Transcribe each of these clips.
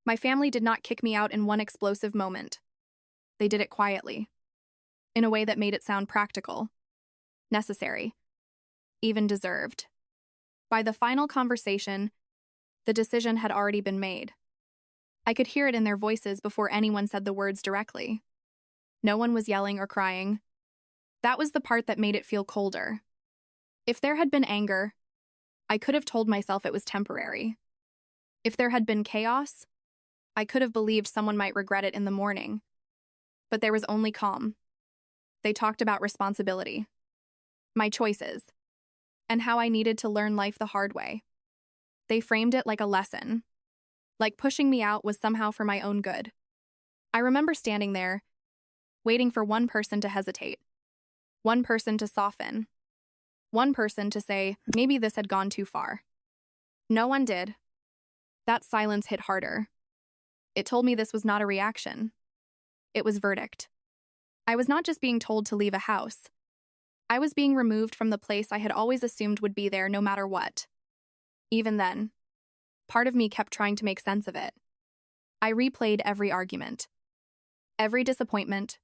My family did not kick me out in one explosive moment. They did it quietly, in a way that made it sound practical, necessary, even deserved. By the final conversation, the decision had already been made. I could hear it in their voices before anyone said the words directly. No one was yelling or crying. That was the part that made it feel colder. If there had been anger, I could have told myself it was temporary. If there had been chaos, I could have believed someone might regret it in the morning. But there was only calm. They talked about responsibility, my choices, and how I needed to learn life the hard way. They framed it like a lesson, like pushing me out was somehow for my own good. I remember standing there, waiting for one person to hesitate, one person to soften, one person to say, maybe this had gone too far. No one did. That silence hit harder. It told me this was not a reaction. It was verdict. I was not just being told to leave a house. I was being removed from the place I had always assumed would be there no matter what. Even then, part of me kept trying to make sense of it. I replayed every argument, every disappointment,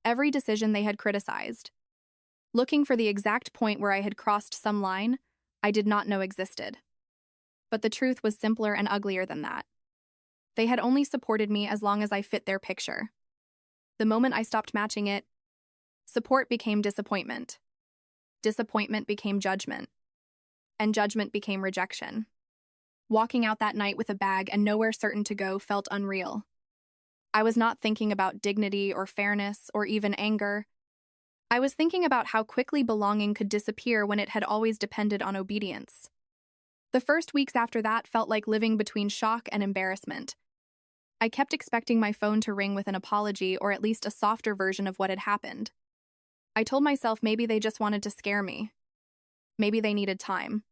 every decision they had criticized, looking for the exact point where I had crossed some line I did not know existed. But the truth was simpler and uglier than that. They had only supported me as long as I fit their picture. The moment I stopped matching it, support became disappointment. Disappointment became judgment. And judgment became rejection. Walking out that night with a bag and nowhere certain to go felt unreal. I was not thinking about dignity or fairness or even anger. I was thinking about how quickly belonging could disappear when it had always depended on obedience. The first weeks after that felt like living between shock and embarrassment. I kept expecting my phone to ring with an apology or at least a softer version of what had happened. I told myself maybe they just wanted to scare me. Maybe they needed time.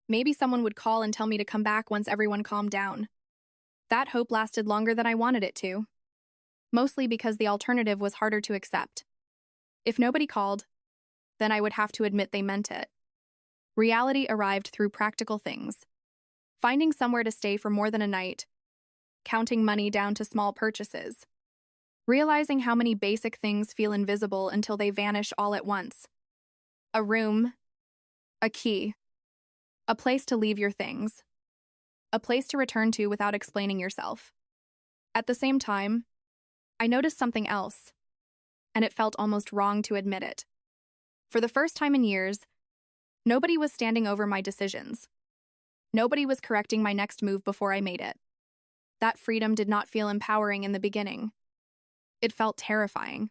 Maybe someone would call and tell me to come back once everyone calmed down. That hope lasted longer than I wanted it to. Mostly because the alternative was harder to accept. If nobody called, then I would have to admit they meant it. Reality arrived through practical things. Finding somewhere to stay for more than a night, counting money down to small purchases, realizing how many basic things feel invisible until they vanish all at once. A room, a key, a place to leave your things, a place to return to without explaining yourself. At the same time, I noticed something else, and it felt almost wrong to admit it. For the first time in years, nobody was standing over my decisions. Nobody was correcting my next move before I made it. That freedom did not feel empowering in the beginning. It felt terrifying.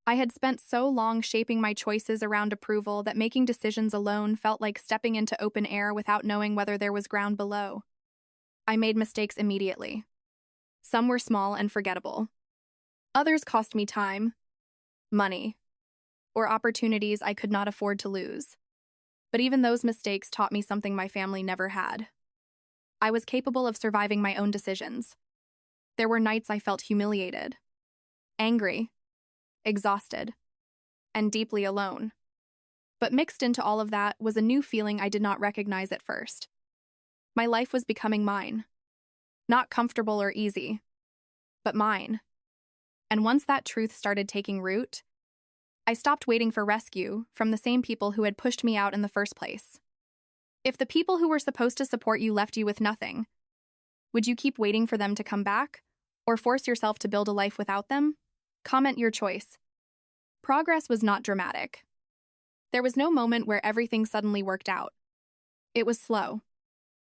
I had spent so long shaping my choices around approval that making decisions alone felt like stepping into open air without knowing whether there was ground below. I made mistakes immediately. Some were small and forgettable. Others cost me time, money, or opportunities I could not afford to lose. But even those mistakes taught me something my family never had. I was capable of surviving my own decisions. There were nights I felt humiliated, angry, exhausted, and deeply alone. But mixed into all of that was a new feeling I did not recognize at first. My life was becoming mine. Not comfortable or easy, but mine. And once that truth started taking root, I stopped waiting for rescue from the same people who had pushed me out in the first place. If the people who were supposed to support you left you with nothing, would you keep waiting for them to come back, or force yourself to build a life without them? Comment your choice. Progress was not dramatic. There was no moment where everything suddenly worked out. It was slow,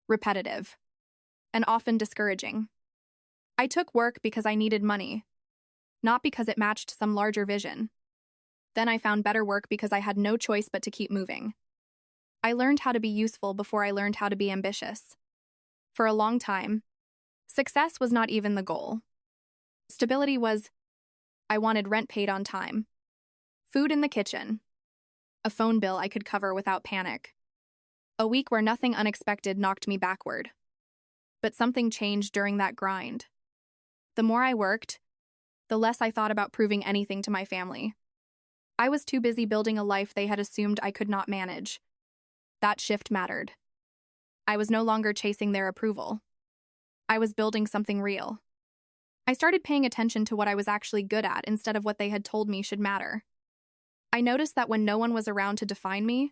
repetitive, and often discouraging. I took work because I needed money, not because it matched some larger vision. Then I found better work because I had no choice but to keep moving. I learned how to be useful before I learned how to be ambitious. For a long time, success was not even the goal. Stability was, I wanted rent paid on time, food in the kitchen, a phone bill I could cover without panic, a week where nothing unexpected knocked me backward. But something changed during that grind. The more I worked, the less I thought about proving anything to my family. I was too busy building a life they had assumed I could not manage. That shift mattered. I was no longer chasing their approval. I was building something real. I started paying attention to what I was actually good at instead of what they had told me should matter. I noticed that when no one was around to define me,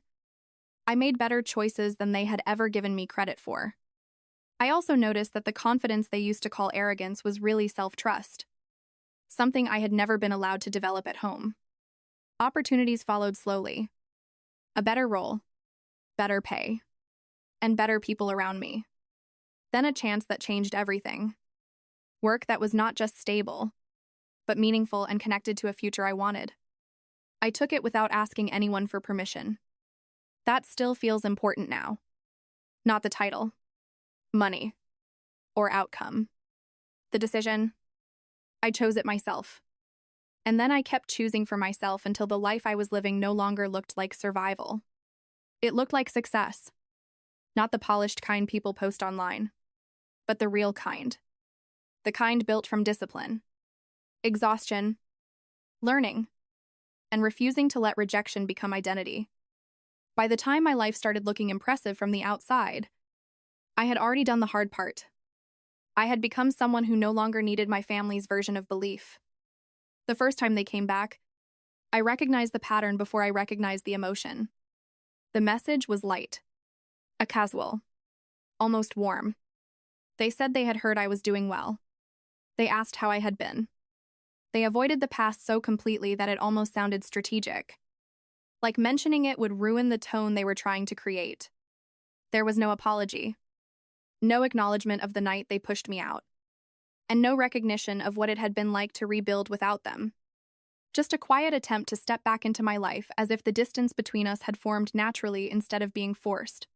I made better choices than they had ever given me credit for. I also noticed that the confidence they used to call arrogance was really self-trust, something I had never been allowed to develop at home. Opportunities followed slowly. A better role, better pay, and better people around me. Then a chance that changed everything. Work that was not just stable, but meaningful and connected to a future I wanted. I took it without asking anyone for permission. That still feels important now. Not the title, money, or outcome. The decision, I chose it myself. And then I kept choosing for myself until the life I was living no longer looked like survival. It looked like success. Not the polished kind people post online, but the real kind. The kind built from discipline, exhaustion, learning, and refusing to let rejection become identity. By the time my life started looking impressive from the outside, I had already done the hard part. I had become someone who no longer needed my family's version of belief. The first time they came back, I recognized the pattern before I recognized the emotion. The message was light, a casual, almost warm. They said they had heard I was doing well. They asked how I had been. They avoided the past so completely that it almost sounded strategic. Like mentioning it would ruin the tone they were trying to create. There was no apology. No acknowledgement of the night they pushed me out. And no recognition of what it had been like to rebuild without them. Just a quiet attempt to step back into my life as if the distance between us had formed naturally instead of being forced.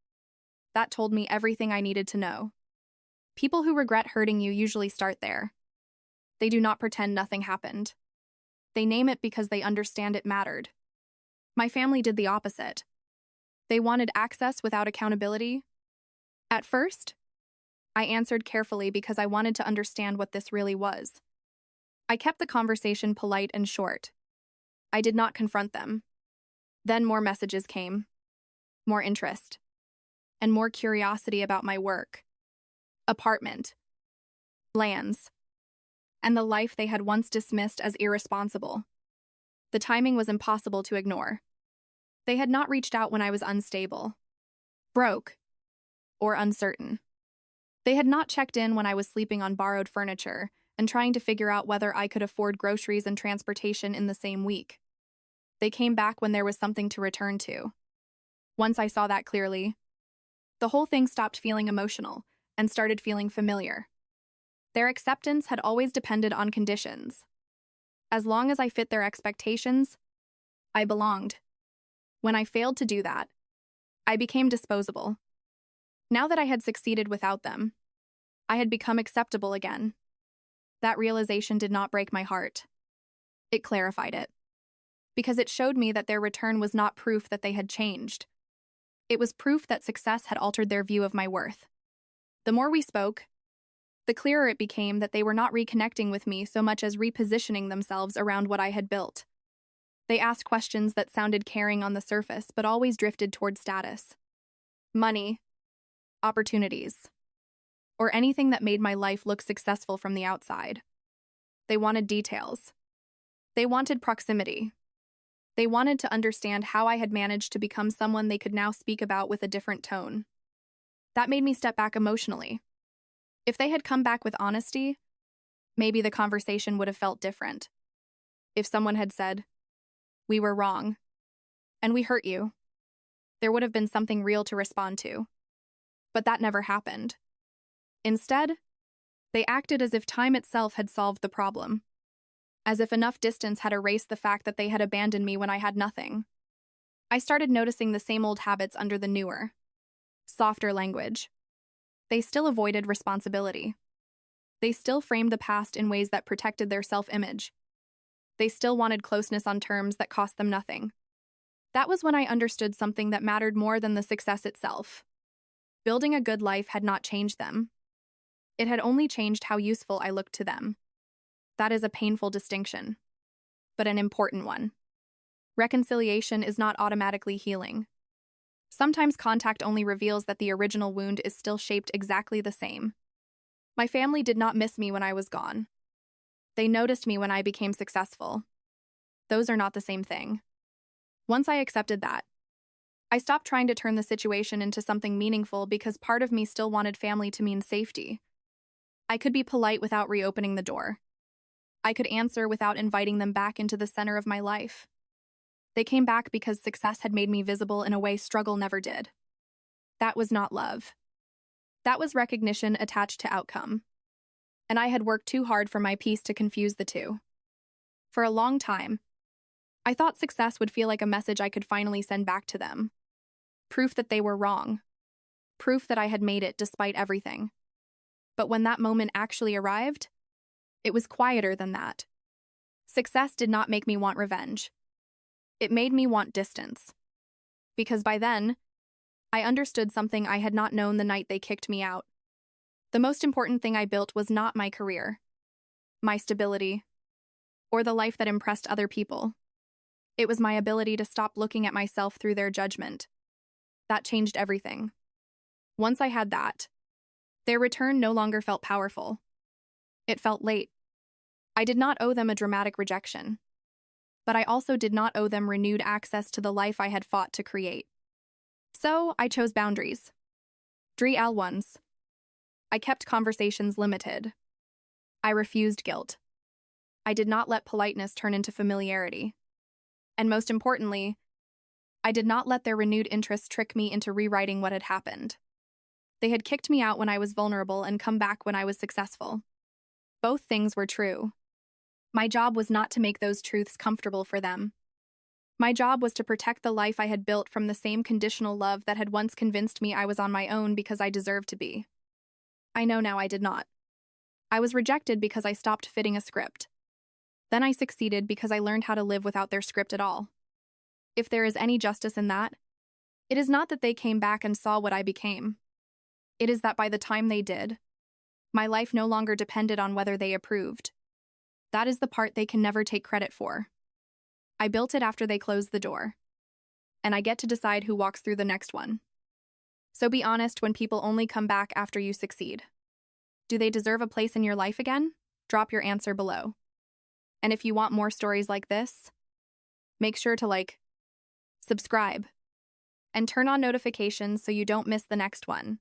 That told me everything I needed to know. People who regret hurting you usually start there. They do not pretend nothing happened. They name it because they understand it mattered. My family did the opposite. They wanted access without accountability. At first, I answered carefully because I wanted to understand what this really was. I kept the conversation polite and short. I did not confront them. Then more messages came, more interest, and more curiosity about my work, apartment, lands, and the life they had once dismissed as irresponsible. The timing was impossible to ignore. They had not reached out when I was unstable, broke, or uncertain. They had not checked in when I was sleeping on borrowed furniture and trying to figure out whether I could afford groceries and transportation in the same week. They came back when there was something to return to. Once I saw that clearly, the whole thing stopped feeling emotional and started feeling familiar. Their acceptance had always depended on conditions. As long as I fit their expectations, I belonged. When I failed to do that, I became disposable. Now that I had succeeded without them, I had become acceptable again. That realization did not break my heart. It clarified it. Because it showed me that their return was not proof that they had changed. It was proof that success had altered their view of my worth. The more we spoke, the clearer it became that they were not reconnecting with me so much as repositioning themselves around what I had built. They asked questions that sounded caring on the surface but always drifted toward status, money, opportunities, or anything that made my life look successful from the outside. They wanted details. They wanted proximity. They wanted to understand how I had managed to become someone they could now speak about with a different tone. That made me step back emotionally. If they had come back with honesty, maybe the conversation would have felt different. If someone had said, "We were wrong, and we hurt you," there would have been something real to respond to. But that never happened. Instead, they acted as if time itself had solved the problem. As if enough distance had erased the fact that they had abandoned me when I had nothing. I started noticing the same old habits under the newer, softer language. They still avoided responsibility. They still framed the past in ways that protected their self-image. They still wanted closeness on terms that cost them nothing. That was when I understood something that mattered more than the success itself. Building a good life had not changed them. It had only changed how useful I looked to them. That is a painful distinction, but an important one. Reconciliation is not automatically healing. Sometimes contact only reveals that the original wound is still shaped exactly the same. My family did not miss me when I was gone. They noticed me when I became successful. Those are not the same thing. Once I accepted that, I stopped trying to turn the situation into something meaningful because part of me still wanted family to mean safety. I could be polite without reopening the door. I could answer without inviting them back into the center of my life. They came back because success had made me visible in a way struggle never did. That was not love. That was recognition attached to outcome. And I had worked too hard for my peace to confuse the two. For a long time, I thought success would feel like a message I could finally send back to them. Proof that they were wrong. Proof that I had made it despite everything. But when that moment actually arrived, it was quieter than that. Success did not make me want revenge. It made me want distance. Because by then, I understood something I had not known the night they kicked me out. The most important thing I built was not my career, my stability, or the life that impressed other people. It was my ability to stop looking at myself through their judgment. That changed everything. Once I had that, their return no longer felt powerful. It felt late. I did not owe them a dramatic rejection. But I also did not owe them renewed access to the life I had fought to create. So I chose boundaries. DramaTalesDaily ones. I kept conversations limited. I refused guilt. I did not let politeness turn into familiarity. And most importantly, I did not let their renewed interest trick me into rewriting what had happened. They had kicked me out when I was vulnerable and come back when I was successful. Both things were true. My job was not to make those truths comfortable for them. My job was to protect the life I had built from the same conditional love that had once convinced me I was on my own because I deserved to be. I know now I did not. I was rejected because I stopped fitting a script. Then I succeeded because I learned how to live without their script at all. If there is any justice in that, it is not that they came back and saw what I became. It is that by the time they did, my life no longer depended on whether they approved. That is the part they can never take credit for. I built it after they closed the door, and I get to decide who walks through the next one. So be honest when people only come back after you succeed. Do they deserve a place in your life again? Drop your answer below. And if you want more stories like this, make sure to like, subscribe, and turn on notifications so you don't miss the next one.